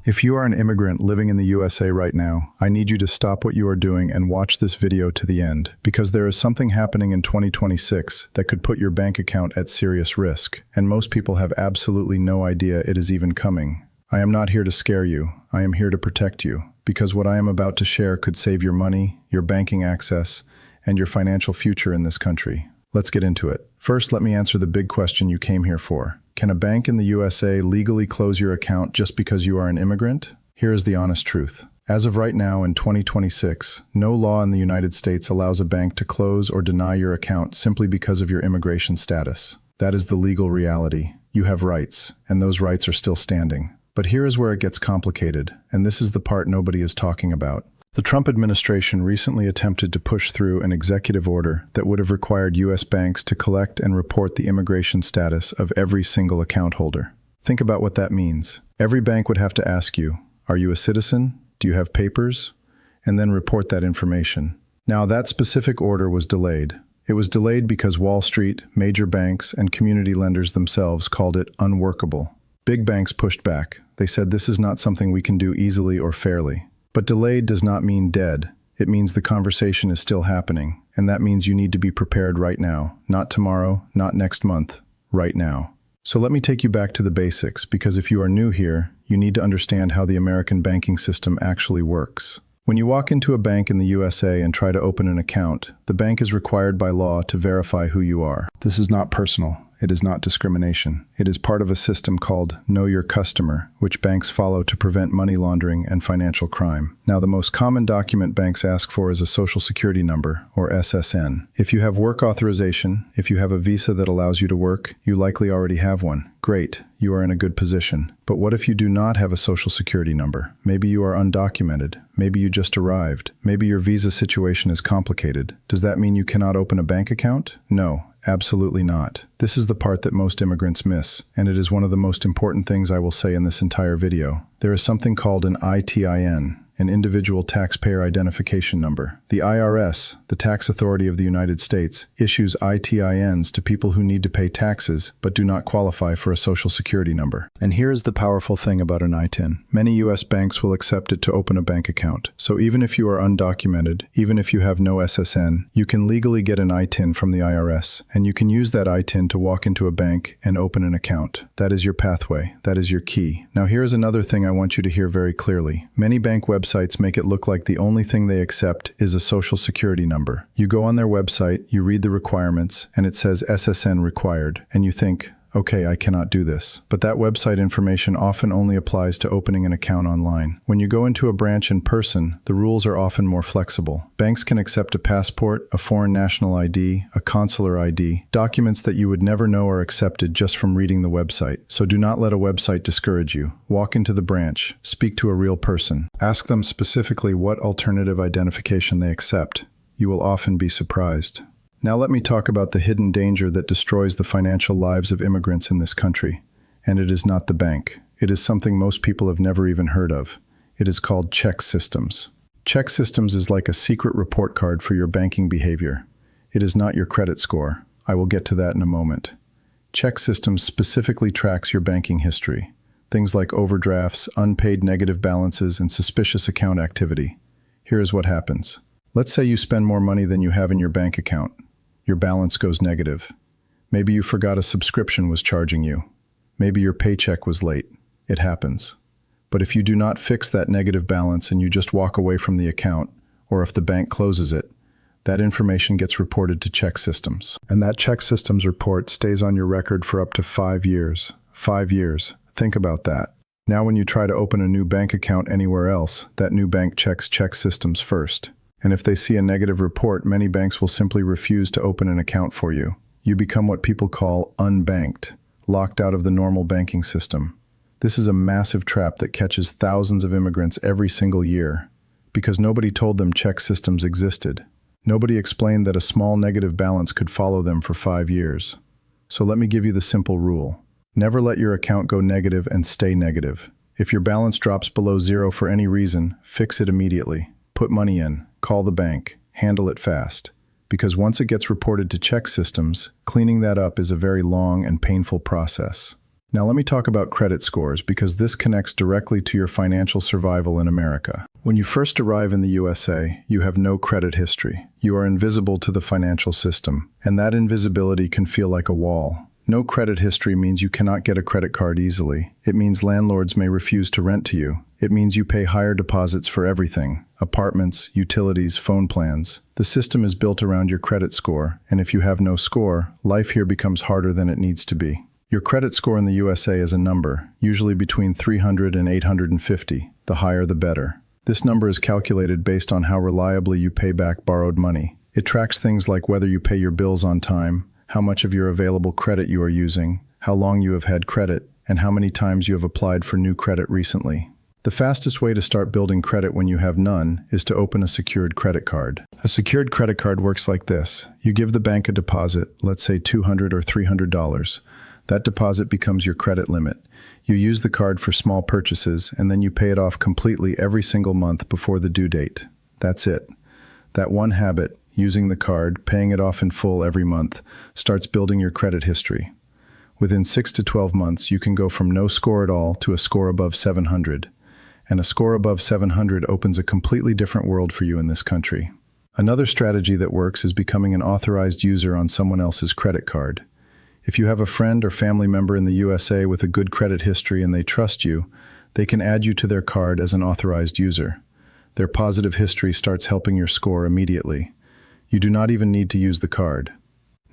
If you are an immigrant living in the USA right now, I need you to stop what you are doing and watch this video to the end, because there is something happening in 2026 that could put your bank account at serious risk, and most people have absolutely no idea it is even coming. I am not here to scare you, I am here to protect you, because what I am about to share could save your money, your banking access, and your financial future in this country. Let's get into it. First, let me answer the big question you came here for. Can a bank in the USA legally close your account just because you are an immigrant? Here is the honest truth. As of right now in 2026, no law in the United States allows a bank to close or deny your account simply because of your immigration status. That is the legal reality. You have rights, and those rights are still standing. But here is where it gets complicated, and this is the part nobody is talking about. The Trump administration recently attempted to push through an executive order that would have required U.S. banks to collect and report the immigration status of every single account holder. Think about what that means. Every bank would have to ask you, are you a citizen? Do you have papers? And then report that information. Now, that specific order was delayed. It was delayed because Wall Street, major banks, and community lenders themselves called it unworkable. Big banks pushed back. They said this is not something we can do easily or fairly. But delayed does not mean dead. It means the conversation is still happening, and that means you need to be prepared right now, not tomorrow, not next month, right now. So let me take you back to the basics, because if you are new here, you need to understand how the American banking system actually works. When you walk into a bank in the USA and try to open an account, the bank is required by law to verify who you are. This is not personal. It is not discrimination. It is part of a system called Know Your Customer, which banks follow to prevent money laundering and financial crime. Now, the most common document banks ask for is a Social Security number, or SSN. If you have work authorization, if you have a visa that allows you to work, you likely already have one. Great, you are in a good position. But what if you do not have a Social Security number? Maybe you are undocumented. Maybe you just arrived. Maybe your visa situation is complicated. Does that mean you cannot open a bank account? No. Absolutely not. This is the part that most immigrants miss, and it is one of the most important things I will say in this entire video. There is something called an ITIN, an Individual Taxpayer Identification Number. The IRS, the tax authority of the United States, issues ITINs to people who need to pay taxes but do not qualify for a Social Security number. And here is the powerful thing about an ITIN. Many U.S. banks will accept it to open a bank account. So even if you are undocumented, even if you have no SSN, you can legally get an ITIN from the IRS, and you can use that ITIN to walk into a bank and open an account. That is your pathway. That is your key. Now here is another thing I want you to hear very clearly. Many bank websites make it look like the only thing they accept is a Social Security number. You go on their website, you read the requirements, and it says SSN required, and you think, okay, I cannot do this. But that website information often only applies to opening an account online. When you go into a branch in person, the rules are often more flexible. Banks can accept a passport, a foreign national ID, a consular ID, documents that you would never know are accepted just from reading the website. So do not let a website discourage you. Walk into the branch, speak to a real person. Ask them specifically what alternative identification they accept. You will often be surprised. Now let me talk about the hidden danger that destroys the financial lives of immigrants in this country. And it is not the bank. It is something most people have never even heard of. It is called ChexSystems. ChexSystems is like a secret report card for your banking behavior. It is not your credit score. I will get to that in a moment. ChexSystems specifically tracks your banking history. Things like overdrafts, unpaid negative balances, and suspicious account activity. Here is what happens. Let's say you spend more money than you have in your bank account. Your balance goes negative. Maybe you forgot a subscription was charging you. Maybe your paycheck was late. It happens. But if you do not fix that negative balance and you just walk away from the account, or if the bank closes it, that information gets reported to ChexSystems. And that ChexSystems report stays on your record for up to 5 years. 5 years. Think about that. Now when you try to open a new bank account anywhere else, that new bank checks ChexSystems first. And if they see a negative report, many banks will simply refuse to open an account for you. You become what people call unbanked, locked out of the normal banking system. This is a massive trap that catches thousands of immigrants every single year, because nobody told them ChexSystems existed. Nobody explained that a small negative balance could follow them for 5 years. So let me give you the simple rule. Never let your account go negative and stay negative. If your balance drops below zero for any reason, fix it immediately. Put money in. Call the bank, handle it fast, because once it gets reported to ChexSystems, cleaning that up is a very long and painful process. Now let me talk about credit scores because this connects directly to your financial survival in America. When you first arrive in the USA, you have no credit history. You are invisible to the financial system, and that invisibility can feel like a wall. No credit history means you cannot get a credit card easily. It means landlords may refuse to rent to you. It means you pay higher deposits for everything: apartments, utilities, phone plans. The system is built around your credit score, and if you have no score, life here becomes harder than it needs to be. Your credit score in the USA is a number, usually between 300 and 850. The higher the better. This number is calculated based on how reliably you pay back borrowed money. It tracks things like whether you pay your bills on time, how much of your available credit you are using, how long you have had credit, and how many times you have applied for new credit recently. The fastest way to start building credit when you have none is to open a secured credit card. A secured credit card works like this. You give the bank a deposit, let's say $200 or $300. That deposit becomes your credit limit. You use the card for small purchases, and then you pay it off completely every single month before the due date. That's it. That one habit, using the card, paying it off in full every month, starts building your credit history. Within 6 to 12 months, you can go from no score at all to a score above 700. And a score above 700 opens a completely different world for you in this country. Another strategy that works is becoming an authorized user on someone else's credit card. If you have a friend or family member in the USA with a good credit history and they trust you, they can add you to their card as an authorized user. Their positive history starts helping your score immediately. You do not even need to use the card.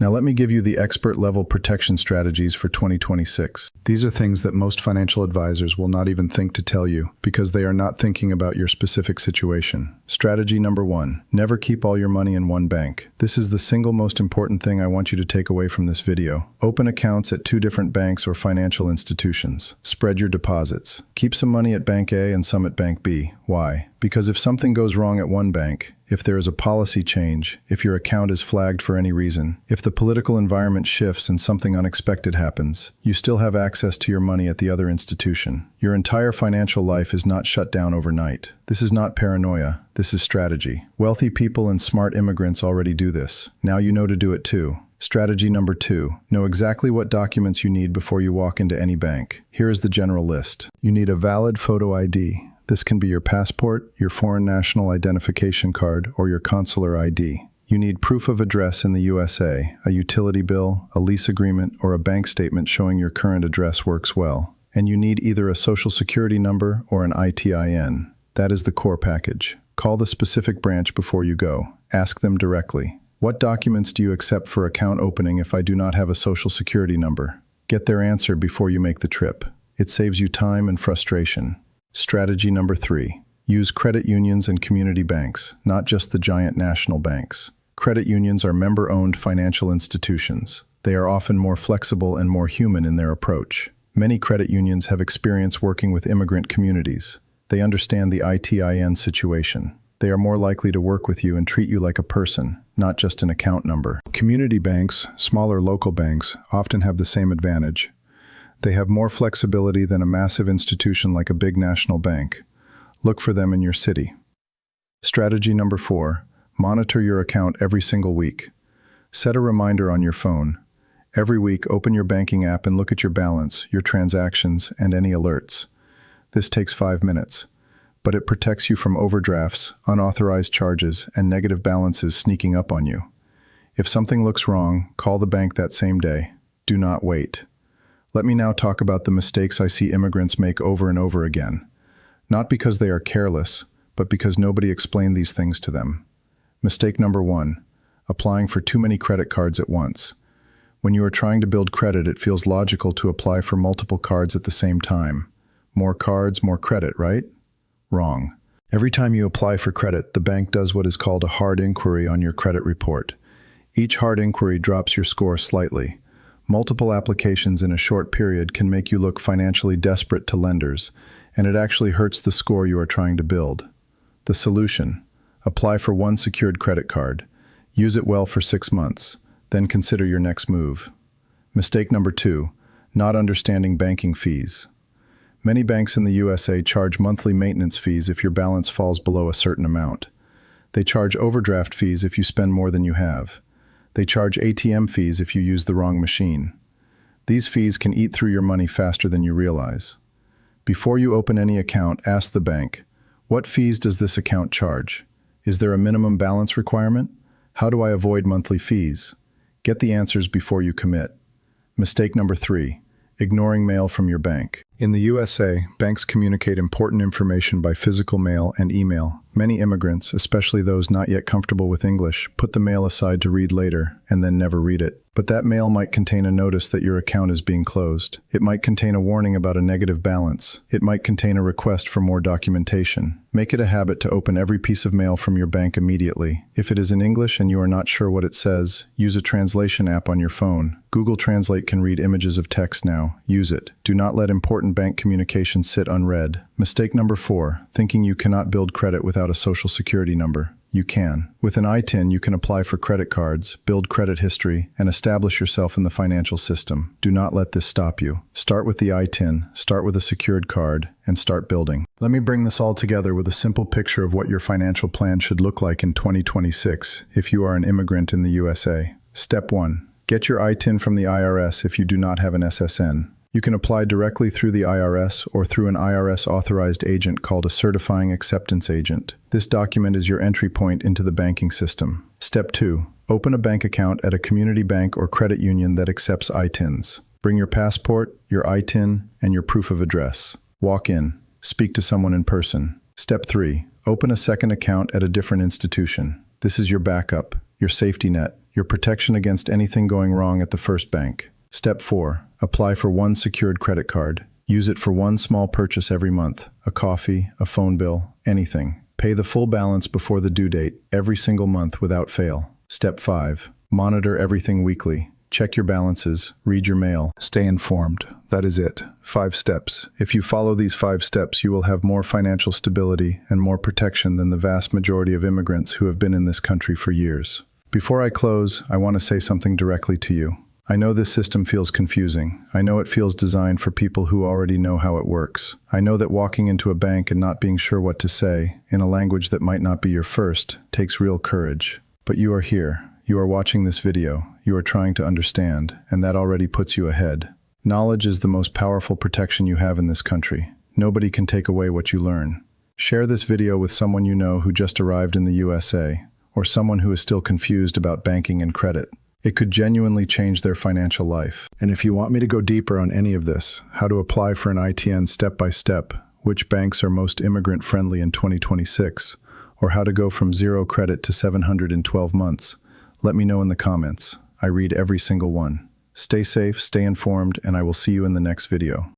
Now let me give you the expert-level protection strategies for 2026. These are things that most financial advisors will not even think to tell you because they are not thinking about your specific situation. Strategy number 1, never keep all your money in one bank. This is the single most important thing I want you to take away from this video. Open accounts at 2 different banks or financial institutions. Spread your deposits. Keep some money at Bank A and some at Bank B. Why? Because if something goes wrong at one bank, if there is a policy change, if your account is flagged for any reason, if the political environment shifts and something unexpected happens, you still have access to your money at the other institution. Your entire financial life is not shut down overnight. This is not paranoia. This is strategy. Wealthy people and smart immigrants already do this. Now you know to do it too. Strategy number 2, know exactly what documents you need before you walk into any bank. Here is the general list. You need a valid photo ID. This can be your passport, your foreign national identification card, or your consular ID. You need proof of address in the USA, a utility bill, a lease agreement, or a bank statement showing your current address works well. And you need either a social security number or an ITIN. That is the core package. Call the specific branch before you go. Ask them directly. What documents do you accept for account opening if I do not have a social security number? Get their answer before you make the trip. It saves you time and frustration. Strategy number 3, use credit unions and community banks, not just the giant national banks. Credit unions are member-owned financial institutions. They are often more flexible and more human in their approach. Many credit unions have experience working with immigrant communities. They understand the ITIN situation. They are more likely to work with you and treat you like a person, not just an account number. Community banks, smaller local banks, often have the same advantage. They have more flexibility than a massive institution like a big national bank. Look for them in your city. Strategy number 4, monitor your account every single week. Set a reminder on your phone. Every week, open your banking app and look at your balance, your transactions, and any alerts. This takes 5 minutes, but it protects you from overdrafts, unauthorized charges, and negative balances sneaking up on you. If something looks wrong, call the bank that same day. Do not wait. Let me now talk about the mistakes I see immigrants make over and over again. Not because they are careless, but because nobody explained these things to them. Mistake number 1, applying for too many credit cards at once. When you are trying to build credit, it feels logical to apply for multiple cards at the same time. More cards, more credit, right? Wrong. Every time you apply for credit, the bank does what is called a hard inquiry on your credit report. Each hard inquiry drops your score slightly. Multiple applications in a short period can make you look financially desperate to lenders, and it actually hurts the score you are trying to build. The solution: apply for one secured credit card. Use it well for 6 months. Then consider your next move. Mistake number 2, not understanding banking fees. Many banks in the USA charge monthly maintenance fees if your balance falls below a certain amount. They charge overdraft fees if you spend more than you have. They charge ATM fees if you use the wrong machine. These fees can eat through your money faster than you realize. Before you open any account, ask the bank, what fees does this account charge? Is there a minimum balance requirement? How do I avoid monthly fees? Get the answers before you commit. Mistake number 3, ignoring mail from your bank. In the USA, banks communicate important information by physical mail and email. Many immigrants, especially those not yet comfortable with English, put the mail aside to read later and then never read it. But that mail might contain a notice that your account is being closed. It might contain a warning about a negative balance. It might contain a request for more documentation. Make it a habit to open every piece of mail from your bank immediately. If it is in English and you are not sure what it says, use a translation app on your phone. Google Translate can read images of text now. Use it. Do not let important bank communication sit unread. Mistake number 4, thinking you cannot build credit without a social security number. You can. With an ITIN, you can apply for credit cards, build credit history, and establish yourself in the financial system. Do not let this stop you. Start with the ITIN, start with a secured card, and start building. Let me bring this all together with a simple picture of what your financial plan should look like in 2026 if you are an immigrant in the USA. Step 1. Get your ITIN from the IRS if you do not have an SSN. You can apply directly through the IRS or through an IRS-authorized agent called a certifying acceptance agent. This document is your entry point into the banking system. Step 2. Open a bank account at a community bank or credit union that accepts ITINs. Bring your passport, your ITIN, and your proof of address. Walk in. Speak to someone in person. Step 3. Open a second account at a different institution. This is your backup, your safety net, your protection against anything going wrong at the first bank. Step 4. Apply for one secured credit card. Use it for one small purchase every month. A coffee, a phone bill, anything. Pay the full balance before the due date, every single month without fail. Step 5. Monitor everything weekly. Check your balances, read your mail, stay informed. That is it. 5 steps. If you follow these 5 steps, you will have more financial stability and more protection than the vast majority of immigrants who have been in this country for years. Before I close, I want to say something directly to you. I know this system feels confusing. I know it feels designed for people who already know how it works. I know that walking into a bank and not being sure what to say, in a language that might not be your first, takes real courage. But you are here. You are watching this video. You are trying to understand, and that already puts you ahead. Knowledge is the most powerful protection you have in this country. Nobody can take away what you learn. Share this video with someone you know who just arrived in the USA, or someone who is still confused about banking and credit. It could genuinely change their financial life. And if you want me to go deeper on any of this, how to apply for an ITN step by step, which banks are most immigrant friendly in 2026, or how to go from 0 credit to 700 in 12 months, let me know in the comments. I read every single one. Stay safe, stay informed, and I will see you in the next video.